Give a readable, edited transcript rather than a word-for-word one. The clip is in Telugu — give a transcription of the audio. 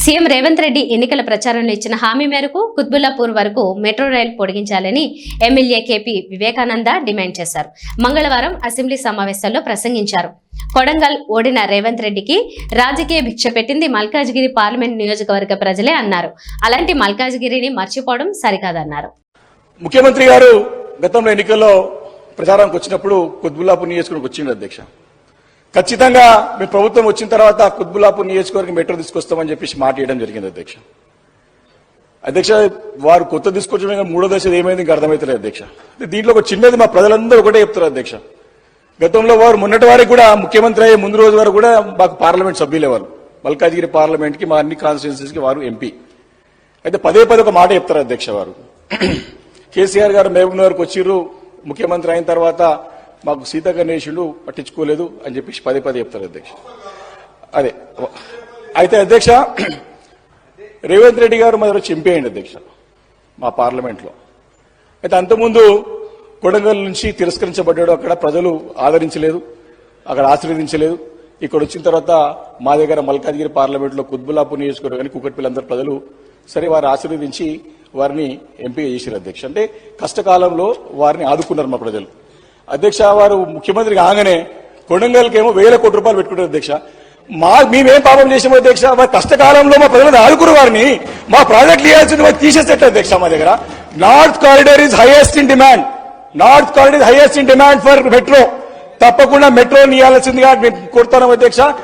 సీఎం రేవంత్ రెడ్డి ఎన్నికల ప్రచారంలో ఇచ్చిన హామీ మేరకు కుత్బుల్లాపూర్ వరకు మెట్రో రైలు పొడిగించాలని ఎమ్మెల్యే కేపీ వివేకానంద డిమాండ్ చేశారు. మంగళవారం అసెంబ్లీ సమావేశాల్లో ప్రసంగించారు. కొడంగల్ ఓడిన రేవంత్ రెడ్డికి రాజకీయ భిక్ష పెట్టింది మల్కాజ్గిరి పార్లమెంట్ నియోజకవర్గ ప్రజలే అన్నారు. అలాంటి మల్కాజ్గిరిని మర్చిపోవడం సరికాదన్నారు. ముఖ్యమంత్రి గారు గతంలో ఎన్నికల్లో ప్రచారానికి వచ్చినప్పుడు కుత్బుల్లాపూర్ నియోజకవర్గం వచ్చింది అధ్యక్ష. ఖచ్చితంగా మీ ప్రభుత్వం వచ్చిన తర్వాత కుత్బుల్లాపూర్ నియోజకవర్గం మెట్రో తీసుకొస్తామని చెప్పేసి మాట ఇవ్వడం జరిగింది అధ్యక్ష. వారు కొత్త తీసుకొచ్చడం మూడో దశ ఏమైంది ఇంకా అర్థమవుతలేదు అధ్యక్ష. దీంట్లో ఒక చిన్నది మా ప్రజలందరూ ఒకటే చెప్తారు అధ్యక్ష. గతంలో వారు మొన్నటి వారికి కూడా ముఖ్యమంత్రి అయ్యే ముందు రోజు వరకు కూడా మాకు పార్లమెంట్ సభ్యులే వారు. మల్కాజ్గిరి పార్లమెంట్ కి మా అన్ని కాన్స్టిట్యున్సీస్ కి వారు ఎంపీ. అయితే పదే పదే ఒక మాట చెప్తారు అధ్యక్ష. వారు కేసీఆర్ గారు మహబూబ్ నగర్కి వచ్చిర్రు, ముఖ్యమంత్రి అయిన తర్వాత మాకు సీత గణేశుడు పట్టించుకోలేదు అని చెప్పేసి పదే పదే చెప్తారు అధ్యక్ష. అదే అయితే అధ్యక్ష, రేవంత్ రెడ్డి గారు మా దగ్గర చంపేయండి అధ్యక్ష మా పార్లమెంట్లో. అయితే అంతకుముందు కొడంగల్ నుంచి తిరస్కరించబడ్డాడు. అక్కడ ప్రజలు ఆదరించలేదు, అక్కడ ఆశీర్వదించలేదు. ఇక్కడ వచ్చిన తర్వాత మా దగ్గర మల్కాజ్గిరి పార్లమెంట్లో కుత్బుల్లాపూర్ నియోజకవర్గానికి కూకట్పల్లి ప్రజలు సరే వారు ఆశీర్వదించి వారిని ఎంపీగా చేశారు అధ్యక్ష. అంటే కష్టకాలంలో వారిని ఆదుకున్నారు మా ప్రజలు అధ్యక్ష. వారు ముఖ్యమంత్రి కాగానే కొడంగల్కేమో వేల కోట్ల రూపాయలు పెట్టుకుంటారు అధ్యక్ష. మేమేం పాపం చేసాము అధ్యక్ష? వారి కష్టకాలంలో మా ప్రజలను ఆదుకున్న వారిని మా ప్రాజెక్టులు ఇవ్వాల్సింది వారు తీసేసేట అధ్యక్ష. మా దగ్గర north corridor is highest in demand. North corridor highest in demand for metro. తప్పకుండా మెట్రోని ఇవ్వాల్సిందిగా మేము కోరుతున్నాం అధ్యక్ష.